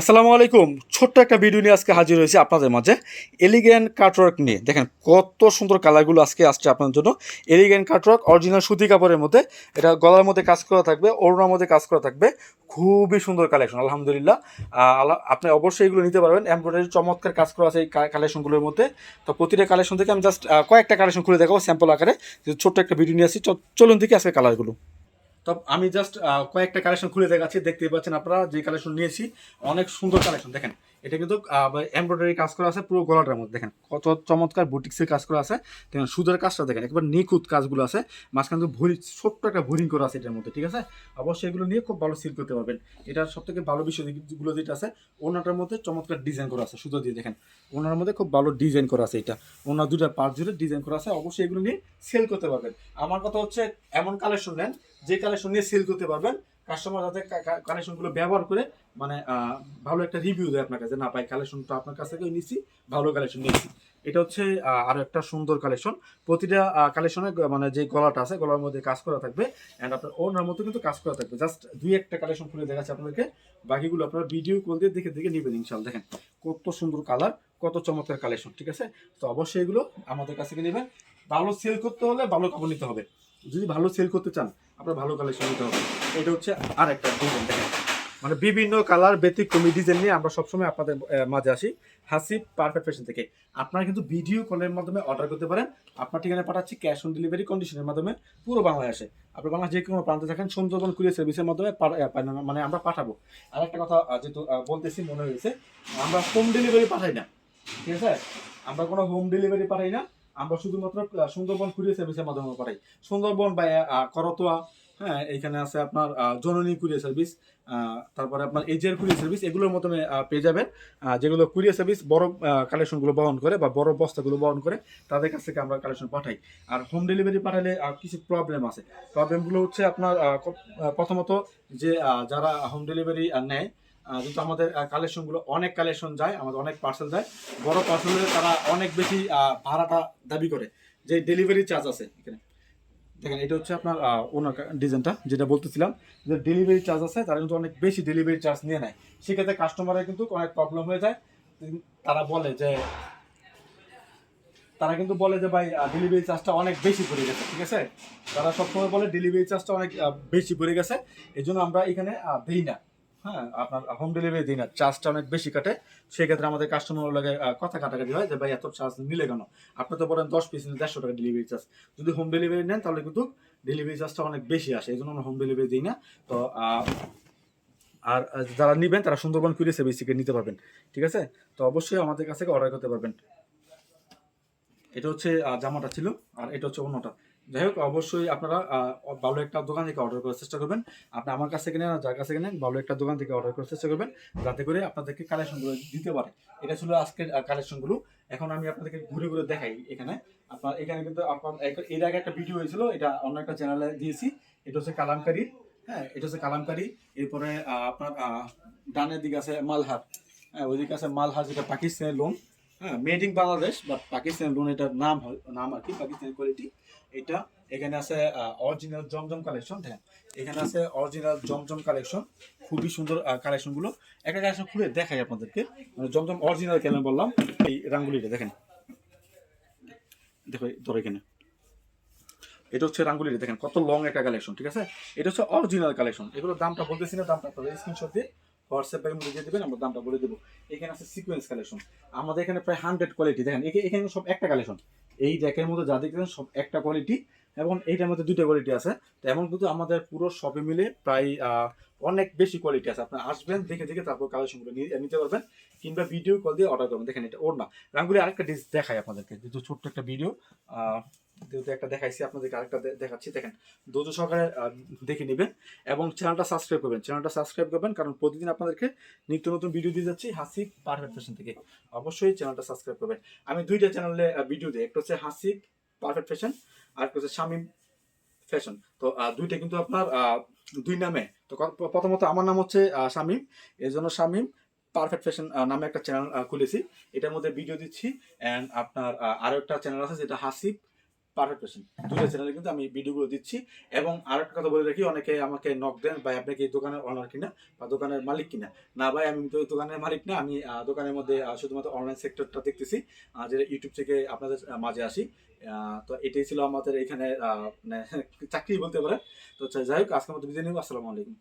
আসসালামু আলাইকুম। ছোট্ট একটা ভিডিও নিয়ে আজকে হাজির হয়েছি আপনাদের মাঝে এলিগেন্ট কাটওয়ার্ক নিয়ে। দেখেন কত সুন্দর কালারগুলো আজকে আসছে আপনার জন্য। এলিগেন্ট কাটওয়ার্ক অরিজিনাল সুতি কাপড়ের মধ্যে, এটা গলার মধ্যে কাজ করা থাকবে, ওড়নার মধ্যে কাজ করা থাকবে। খুবই সুন্দর কালেকশন আলহামদুলিল্লাহ। আপনি অবশ্যই এগুলো নিতে পারবেন। এমব্রয়ডারি চমৎকার কাজ করা আছে এই কালেকশনগুলোর মধ্যে। তো প্রতিটা কালেকশন থেকে আমি জাস্ট কয়েকটা কালেকশন খুলে দেখাবো স্যাম্পল আকারে। ছোট্ট একটা ভিডিও নিয়ে আসছি, চলুন থেকে আজকে কালারগুলো। তো আমি জাস্ট কয়েকটা কালেকশন খুলে দেখাচ্ছি। দেখতেই পাচ্ছেন আপনারা যে কালেকশন নিয়েছি, অনেক সুন্দর কালেকশন। দেখেন এটা কিন্তু এমব্রয়ডারি কাজ করা আছে পুরো গলাটার মধ্যে। দেখেন কত চমৎকার বুটিক্সের কাজ করা আছে। দেখেন সুদের কাজটা দেখেন একবার নিখুঁত কাজগুলো আছে। মাঝখানে কিন্তু ভরি ছোট্ট একটা বোরিং করা আছে এটার মধ্যে, ঠিক আছে। অবশ্যই এগুলো নিয়ে খুব ভালো সিল করতে পারবেন। এটার সব থেকে ভালো বিষয়গুলো যেটা আছে, ওনাটার মধ্যে চমৎকার ডিজাইন করা আছে সুতো দিয়ে। দেখেন ওনার মধ্যে খুব ভালো ডিজাইন করা আছে। এটা ওনার দুটা পার্ট জুড়ে ডিজাইন করা আছে। অবশ্যই এগুলো নিয়ে সেল করতে পারবেন। আমার কথা হচ্ছে এমন কালেকশন নেন যে কালেকশন নিয়ে সেল করতে পারবেন। কাস্টমার যাতে কালেকশনগুলো ব্যবহার করে মানে ভালো একটা রিভিউ দেয় আপনার কাছে, না পাই কালেকশনটা আপনার কাছ থেকে নিচ্ছি, ভালো কালেকশন নিয়েছি। এটা হচ্ছে আরো একটা সুন্দর কালেকশন। প্রতিটা কালেকশনে মানে যে গলাটা আছে গলার মধ্যে কাজ করা থাকবে, অ্যান্ড আপনার ওনার মধ্যে কিন্তু কাজ করা থাকবে। জাস্ট দুই একটা কালেকশন খুলে দেখাচ্ছি আপনাদেরকে, বাকিগুলো আপনারা ভিডিও কল দিয়ে দেখে দেখে নেবেন ইনশাল্লাহ। দেখেন কত সুন্দর কালার, কত চমৎকার কালেকশন, ঠিক আছে। তো অবশ্যই এগুলো আমাদের কাছ থেকে নেবেন। ভালো সেল করতে হলে ভালো কাপড় নিতে হবে। যদি ভালো সেল করতে চান আপনার ভালো কালেকশন নিতে হবে। এটা হচ্ছে আর একটা ডিজাইন। দেখেন মানে বিভিন্ন কালার ব্যতিক্রমী ডিজাইন নিয়ে আমরা সবসময় আপনাদের মাঝে আসি হাসিব পারফেক্ট ফ্যাশন থেকে। আপনারা কিন্তু ভিডিও কলের মাধ্যমে অর্ডার করতে পারেন। আপনার ঠিকানা পাঠাচ্ছি ক্যাশ অন ডেলিভারি কন্ডিশনের মাধ্যমে পুরো বাংলাদেশে। আপনি বাংলাদেশ যে কোনো প্রান্তে থাকেন সুন্দরবন কুরিয়ার সার্ভিসের মাধ্যমে মানে আমরা পাঠাবো। আর একটা কথা যেহেতু বলতেছি মনে হয়েছে, আমরা হোম ডেলিভারি পাঠাই না, ঠিক আছে। আমরা কোনো হোম ডেলিভারি পাঠাই না। আমরা শুধুমাত্র সুন্দরবন কুরিয়ার সার্ভিসের মাধ্যমে পাঠাই। সুন্দরবন বা করতোয়া, হ্যাঁ এইখানে আছে আপনার জননী কুরিয়ার সার্ভিস, তারপরে আপনার এজিআর কুরিয়ার সার্ভিস, এগুলোর মাধ্যমে পেয়ে যাবেন। যেগুলো কুরিয়ার সার্ভিস বড় কালেকশনগুলো বহন করে বা বড় বস্তাগুলো বহন করে, তাদের কাছ থেকে আমরা কালেকশন পাঠাই। আর হোম ডেলিভারি পাঠালে কিছু প্রবলেম আছে। প্রবলেমগুলো হচ্ছে আপনার প্রথমত যে যারা হোম ডেলিভারি নেয়, যেহেতু আমাদের কালেকশনগুলো অনেক কালেকশন যায়, আমাদের অনেক পার্সেল যায়, বড় পার্সেলে তারা অনেক বেশি ভাড়াটা দাবি করে, যে ডেলিভারি চার্জ আছে এখানে। দেখেন এটা হচ্ছে আপনার ওনার ডিজাইনটা যেটা বলতেছিলাম, যে ডেলিভারি চার্জ আছে, তারা কিন্তু অনেক বেশি ডেলিভারি চার্জ নিয়ে নেয়। সেক্ষেত্রে কাস্টমারের কিন্তু অনেক প্রবলেম হয়ে যায়। তারা বলে যে তারা কিন্তু বলে যে ভাই ডেলিভারি চার্জটা অনেক বেশি পড়ে গেছে, ঠিক আছে। তারা সবসময় বলে ডেলিভারি চার্জটা অনেক বেশি পড়ে গেছে, এই জন্য আমরা এখানে দিই না। হ্যাঁ আপনার হোম ডেলিভারি দিই না, চার্জটা অনেক বেশি কাটে। সেক্ষেত্রে আমাদের কাস্টমার লাগে কথা কাটাকাটি হয় যে ভাই এত চার্জ নিলে কেন। আপনি তো বলেন 10 পিস নিলে 150 টাকা ডেলিভারি চার্জ। যদি হোম ডেলিভারি নেন তাহলে কিন্তু ডেলিভারি চার্জটা অনেক বেশি আসে, এই জন্য আমরা হোম ডেলিভারি দিই না। তো আর যারা নেবেন তারা সুন্দরবন কুরিয়ার সার্ভিস থেকে নিতে পারবেন, ঠিক আছে। তো অবশ্যই আমাদের কাছ থেকে অর্ডার করতে পারবেন। এটা হচ্ছে জামাটা ছিল, আর এটা হচ্ছে অন্যটা। যাই হোক অবশ্যই আপনারা ভালো একটা দোকান থেকে অর্ডার করার চেষ্টা করবেন। আপনি আমার কাছে কিনে যার কাছে কিনেন ভালো একটা দোকান থেকে অর্ডার করার চেষ্টা করবেন, যাতে করে আপনাদেরকে কালেকশনগুলো দিতে পারে। এটা ছিল আজকের কালেকশনগুলো। এখন আমি আপনাদেরকে ঘুরে ঘুরে দেখাই। এখানে আপনার এখানে কিন্তু আপনার এর আগে একটা ভিডিও হয়েছিল, এটা অন্য একটা চ্যানেলে দিয়েছি। এটা হচ্ছে কালামকারী। হ্যাঁ এটা হচ্ছে কালামকারী। এরপরে আপনার ডানের দিকে আছে মালহার। হ্যাঁ ওইদিকে আছে মালহার, যেটা পাকিস্তানের লোন। হ্যাঁ made in Bangladesh but Pakistani loan, এটার নাম নাম আর কি, পাকিস্তানি কোয়ালিটি এটা। এখানে আছে অরিজিনাল জমজম কালেকশন। হ্যাঁ এখানে আছে অরিজিনাল জমজম কালেকশন, খুবই সুন্দর কালেকশনগুলো। একটা কালেকশন খুলে দেখাই আপনাদেরকে, মানে জমজম অরিজিনাল কেন বললাম, এই রাঙ্গুলিটা দেখেন, দেখো ধরো এখানে এটা হচ্ছে রাঙ্গুলিটা দেখেন কত লং একটা কালেকশন, ঠিক আছে। এটা হচ্ছে অরিজিনাল কালেকশন। এগুলোর দামটা বলতেছি না, দামটা আপনাদের স্ক্রিনশট দিয়ে হোয়াটসঅ্যাপ এর মধ্যে দিয়ে দেবেন, আমরা দামটা বলে দেবো। এখানে আছে সিকোয়েন্স কালেকশন, আমাদের এখানে প্রায় 100 কোয়ালিটি। দেখেন এখানে সব একটা কালেকশন, এই র্যাকের মধ্যে যা দেখতেছেন সব একটা কোয়ালিটি, এবং এইটার মধ্যে দুটো কোয়ালিটি আছে। তো এমন কিন্তু আমাদের পুরো শপে মিলে প্রায় অনেক বেশি কোয়ালিটি আছে। আপনারা আসবেন দেখে দেখে তারপর কালেকশনগুলো নিতে পারবেন, কিংবা ভিডিও কল দিয়ে অর্ডার করবেন। দেখেন এটা ওর না রাঙ্গুলি। আরেকটা ডিশ দেখাই আপনাদেরকে, যেহেতু ছোট্ট একটা ভিডিও, যেহেতু একটা দেখাইছি আপনাদেরকে আরেকটা দেখাচ্ছি। দেখেন ধৈর্য সহকারে দেখে নেবেন এবং চ্যানেলটা সাবস্ক্রাইব করবেন। চ্যানেলটা সাবস্ক্রাইব করবেন, কারণ প্রতিদিন আপনাদেরকে নিত্য নতুন ভিডিও দিয়ে যাচ্ছি হাসিব পারফেক্ট ফ্যাশন থেকে। অবশ্যই চ্যানেলটা সাবস্ক্রাইব করবেন। আমি দুইটা চ্যানেলে ভিডিও দিই, একটা হচ্ছে হাসিব পারফেক্ট ফ্যাশন, আর একটা হচ্ছে শামীম ফ্যাশন। তো দুইটা কিন্তু আপনার দুই নামে। তো প্রথমত আমার নাম হচ্ছে শামীম, এই জন্য শামীম পারফেক্ট ফ্যাশন নামে একটা চ্যানেল খুলেছি, এটার মধ্যে ভিডিও দিচ্ছি। অ্যান্ড আপনার আরও একটা চ্যানেল আছে যেটা হাসিব পারফেক্ট পেশেন্ট, দুটো চ্যানেলে কিন্তু আমি ভিডিওগুলো দিচ্ছি। এবং আরেকটা কথা বলে রাখি, অনেকে আমাকে নক দেন ভাই আপনি কি দোকানের অনার কিনা বা দোকানের মালিক কিনা। না ভাই, আমি তো দোকানের মালিক না, আমি দোকানের মধ্যে শুধুমাত্র অনলাইন সেক্টরটা দেখতেছি, যেটা ইউটিউব থেকে আপনাদের মাঝে আসি। তো এটাই ছিল আমাদের এখানে মানে চাকরি বলতে পারেন। তো যাই হোক, আজকের মতো বিদায় নিব। আসসালামু আলাইকুম।